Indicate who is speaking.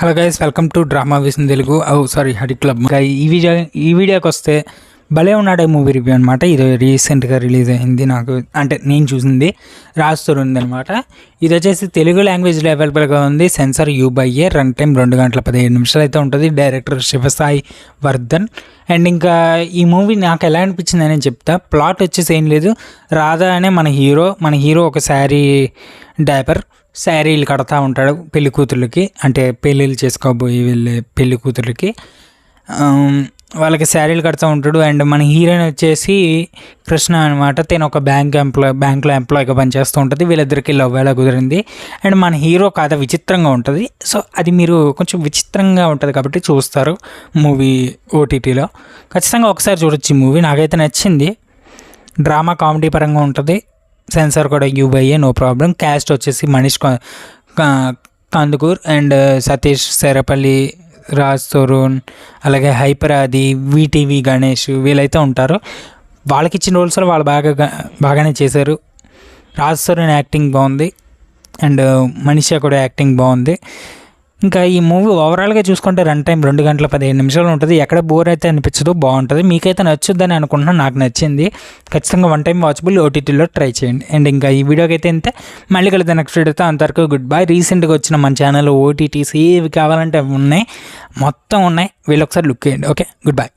Speaker 1: Hello guys, welcome to Drama Vision Telugu. Sorry, హడి club. ఈ వీడియోకి వస్తే భలే ఉన్నాడే మూవీ రివ్యూ అనమాట. ఇది రీసెంట్గా రిలీజ్ అయింది. నేను చూసింది రాజ్ తరుణ్ అనమాట. ఇది వచ్చేసి తెలుగు లాంగ్వేజ్లో అవైలబుల్గా ఉంది. Censor U/A. రన్ టైం 2 గంటల 15 నిమిషాలు అయితే ఉంటుంది. డైరెక్టర్ శివసాయి వర్ధన్. అండ్ ఇంకా ఈ మూవీ నాకు ఎలా అనిపించింది అని చెప్తా. ప్లాట్ వచ్చేసి ఏం లేదు. రాధా అనే మన హీరో ఒక శారీలు కడతా ఉంటాడు పెళ్లి కూతుర్లకి, అంటే పెళ్ళిళ్ళు చేసుకోబోయి వెళ్ళే పెళ్లి కూతుర్లకి వాళ్ళకి శారీలు కడతా ఉంటాడు. అండ్ మన హీరోయిన్ వచ్చేసి కృష్ణ అనమాట. తను ఒక బ్యాంక్లో ఎంప్లాయ్గా పనిచేస్తూ ఉంటుంది. వీళ్ళిద్దరికి లవ్ ఎలా కుదిరింది. అండ్ మన హీరో కథ విచిత్రంగా ఉంటుంది. సో అది మీరు కొంచెం విచిత్రంగా ఉంటుంది కాబట్టి చూస్తారు మూవీ ఓటీటీలో. ఖచ్చితంగా ఒకసారి చూడొచ్చు ఈ మూవీ. నాకైతే నచ్చింది. డ్రామా కామెడీ పరంగా ఉంటుంది. సెన్సార్ కూడా U/A, నో ప్రాబ్లం. క్యాస్ట్ వచ్చేసి మనీష్ కందుకూర్ అండ్ సతీష్ శరపల్లి, రాజ్ తరుణ్, అలాగే హైపరాది, VTV గణేష్ వీళ్ళైతే ఉంటారు. వాళ్ళకి ఇచ్చిన రోల్స్లో వాళ్ళు బాగానే చేశారు. రాజ్ తరుణ్ యాక్టింగ్ బాగుంది అండ్ మనీషా కూడా యాక్టింగ్ బాగుంది. ఇంకా ఈ మూవీ ఓవరాల్గా చూసుకుంటే రన్ టైం 2 గంటల 15 నిమిషాలు ఉంటుంది. ఎక్కడ బోర్ అయితే అనిపించదు, బాగుంటుంది. మీకైతే నచ్చుద్దని అనుకుంటున్నాను. నాకు నచ్చింది. ఖచ్చితంగా వన్ టైం వాచబుల్ ఓటీటీలో ట్రై చేయండి. అండ్ ఇంకా ఈ వీడియోకి అయితే ఇంతే. మళ్ళీ కలితే నెక్స్ట్ వీడియోతో. అంతవరకు గుడ్ బై. రీసెంట్గా వచ్చిన మన ఛానల్లో OTTs ఏవి కావాలంటే అవి ఉన్నాయి, మొత్తం ఉన్నాయి. వీళ్ళు ఒకసారి లుక్ చేయండి. Okay, good bye.